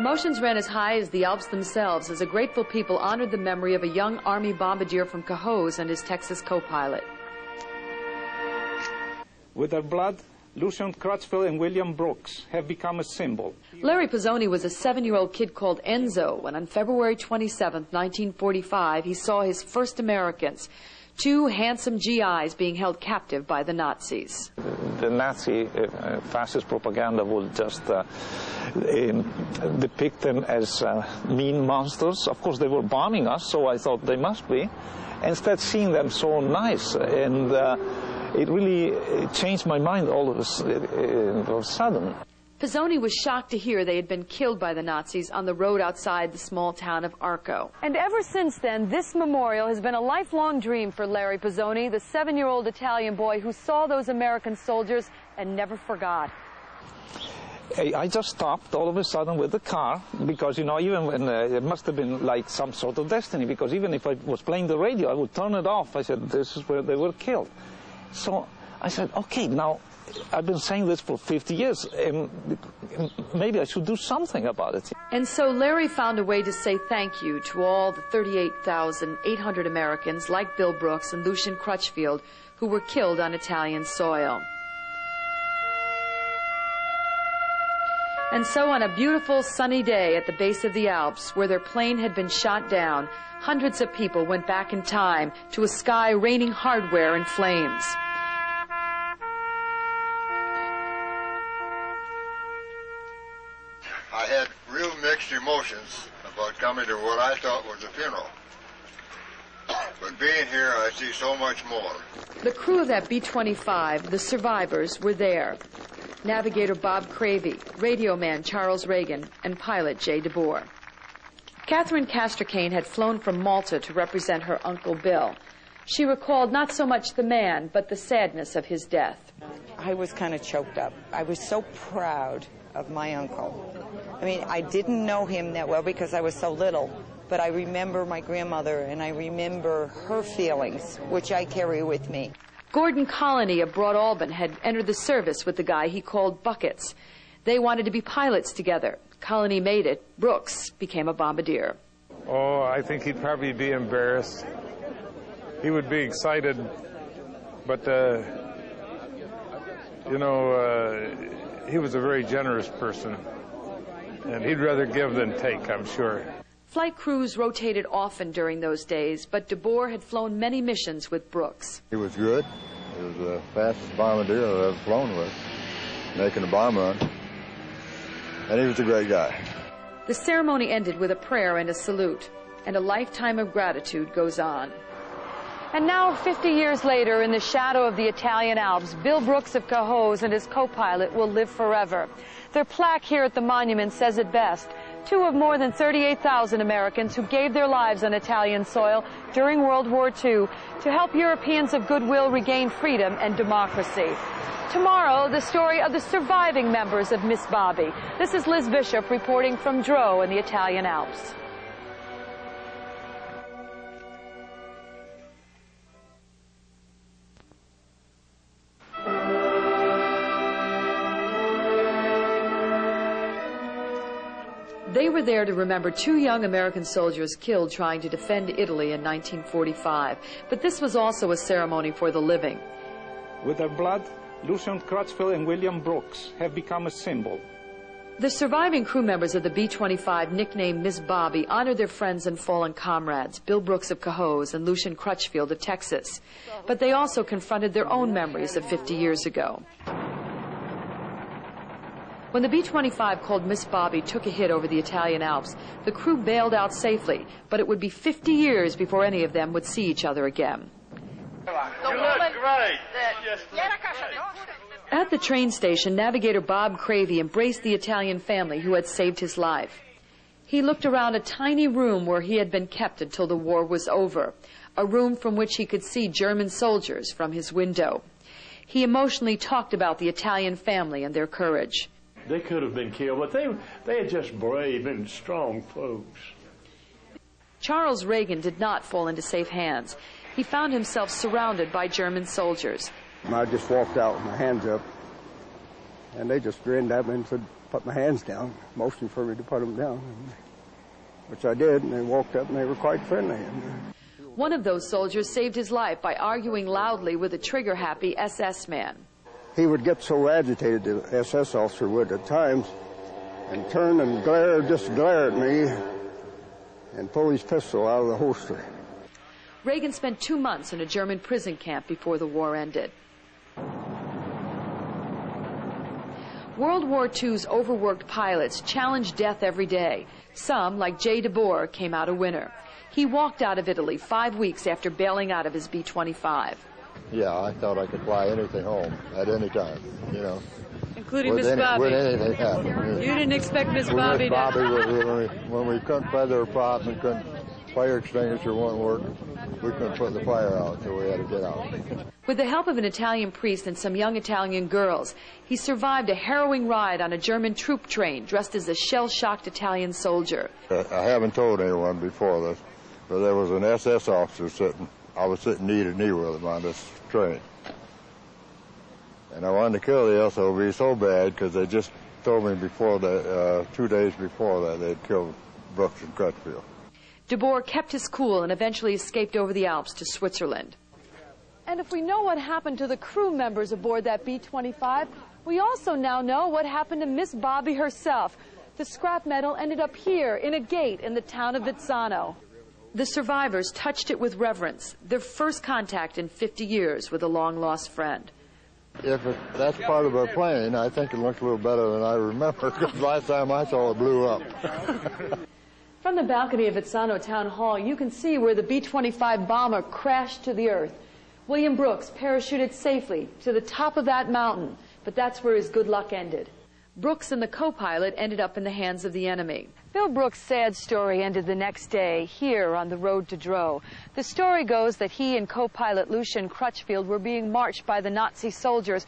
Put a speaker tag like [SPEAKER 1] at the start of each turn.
[SPEAKER 1] Emotions ran as high as the Alps themselves as a grateful people honored the memory of a young Army bombardier from Cohoes and his Texas co-pilot.
[SPEAKER 2] With their blood, Lucian, Crutchfield, and William Brooks have become a symbol.
[SPEAKER 1] Larry Pisoni was a 7-year-old kid called Enzo when on February 27, 1945, he saw his first Americans, 2 handsome GIs being held captive by the Nazis.
[SPEAKER 3] The Nazi fascist propaganda would just depict them as mean monsters. Of course, they were bombing us, so I thought they must be. Instead, seeing them so nice, and it really changed my mind all of a sudden.
[SPEAKER 1] Pisoni was shocked to hear they had been killed by the Nazis on the road outside the small town of Arco. And ever since then, this memorial has been a lifelong dream for Larry Pisoni, the 7-year-old Italian boy who saw those American soldiers and never forgot.
[SPEAKER 3] I just stopped all of a sudden with the car because, you know, even when it must have been like some sort of destiny, because even if I was playing the radio, I would turn it off. I said, this is where they were killed. So I said, okay, now I've been saying this for 50 years, and maybe I should do something about it.
[SPEAKER 1] And so Larry found a way to say thank you to all the 38,800 Americans like Bill Brooks and Lucian Crutchfield who were killed on Italian soil. And so on a beautiful sunny day at the base of the Alps, where their plane had been shot down, hundreds of people went back in time to a sky raining hardware and flames.
[SPEAKER 4] I had real mixed emotions about coming to what I thought was a funeral. But being here, I see so much more.
[SPEAKER 1] The crew of that B-25, the survivors, were there. Navigator Bob Cravey, radio man Charles Reagan, and pilot Jay DeBoer. Catherine Castricane had flown from Malta to represent her Uncle Bill. She recalled not so much the man, but the sadness of his death.
[SPEAKER 5] I was kind of choked up. I was so proud of my uncle. I mean, I didn't know him that well because I was so little, but I remember my grandmother and I remember her feelings, which I carry with me.
[SPEAKER 1] Gordon Colony of Broad Alban had entered the service with the guy he called Buckets. They wanted to be pilots together. Colony made it. Brooks became a bombardier.
[SPEAKER 6] Oh, I think he'd probably be embarrassed. He would be excited, but, you know, he was a very generous person, and he'd rather give than take, I'm sure.
[SPEAKER 1] Flight crews rotated often during those days, but DeBoer had flown many missions with Brooks.
[SPEAKER 4] He was good. He was the fastest bombardier I've ever flown with, making a bomb run. And he was a great guy.
[SPEAKER 1] The ceremony ended with a prayer and a salute, and a lifetime of gratitude goes on. And now, 50 years later, in the shadow of the Italian Alps, Bill Brooks of Cohoes and his co-pilot will live forever. Their plaque here at the monument says it best. 2 of more than 38,000 Americans who gave their lives on Italian soil during World War II to help Europeans of goodwill regain freedom and democracy. Tomorrow, the story of the surviving members of Miss Bobby. This is Liz Bishop reporting from Dro in the Italian Alps. They were there to remember 2 young American soldiers killed trying to defend Italy in 1945. But this was also a ceremony for the living.
[SPEAKER 2] With their blood, Lucian, Crutchfield, and William Brooks have become a symbol.
[SPEAKER 1] The surviving crew members of the B-25, nicknamed Miss Bobby, honored their friends and fallen comrades, Bill Brooks of Cohoes and Lucian Crutchfield of Texas. But they also confronted their own memories of 50 years ago. When the B-25 called Miss Bobby took a hit over the Italian Alps, the crew bailed out safely, but it would be 50 years before any of them would see each other again.
[SPEAKER 4] You look great.
[SPEAKER 1] At the train station, Navigator Bob Cravey embraced the Italian family who had saved his life. He looked around a tiny room where he had been kept until the war was over, a room from which he could see German soldiers from his window. He emotionally talked about the Italian family and their courage.
[SPEAKER 7] They could have been killed, but they are just brave and strong folks.
[SPEAKER 1] Charles Reagan did not fall into safe hands. He found himself surrounded by German soldiers.
[SPEAKER 8] I just walked out with my hands up, and they just grinned at me and said, put my hands down, motioned for me to put them down, which I did, and they walked up and they were quite friendly.
[SPEAKER 1] One of those soldiers saved his life by arguing loudly with a trigger-happy SS man.
[SPEAKER 8] He would get so agitated, the SS officer would at times, and turn and just glare at me and pull his pistol out of the holster.
[SPEAKER 1] Reagan spent 2 months in a German prison camp before the war ended. World War II's overworked pilots challenged death every day. Some, like Jay DeBoer, came out a winner. He walked out of Italy 5 weeks after bailing out of his B-25.
[SPEAKER 4] Yeah, I thought I could fly anything home at any time, you know.
[SPEAKER 1] Including Miss Bobby.
[SPEAKER 4] With anything happening.
[SPEAKER 1] You didn't expect Miss Bobby to...
[SPEAKER 4] When we couldn't feather a prop and couldn't, fire extinguisher wouldn't work, we couldn't put the fire out, so we had to get out.
[SPEAKER 1] With the help of an Italian priest and some young Italian girls, he survived a harrowing ride on a German troop train dressed as a shell-shocked Italian soldier.
[SPEAKER 4] I haven't told anyone before this, but there was an SS officer sitting. I was sitting knee to knee with him on this train. And I wanted to kill the SOB so bad because they just told me before that, 2 days before that, they'd killed Brooks and Crutchfield.
[SPEAKER 1] DeBoer kept his cool and eventually escaped over the Alps to Switzerland. And if we know what happened to the crew members aboard that B-25, we also now know what happened to Miss Bobby herself. The scrap metal ended up here in a gate in the town of Vizzano. The survivors touched it with reverence, their first contact in 50 years with a long-lost friend.
[SPEAKER 4] If that's part of a plane, I think it looks a little better than I remember, because last time I saw it blew up.
[SPEAKER 1] From the balcony of Vizzano Town Hall, you can see where the B-25 bomber crashed to the earth. William Brooks parachuted safely to the top of that mountain, but that's where his good luck ended. Brooks and the co-pilot ended up in the hands of the enemy. Bill Brooks' sad story ended the next day here on the road to Dro. The story goes that he and co-pilot Lucian Crutchfield were being marched by the Nazi soldiers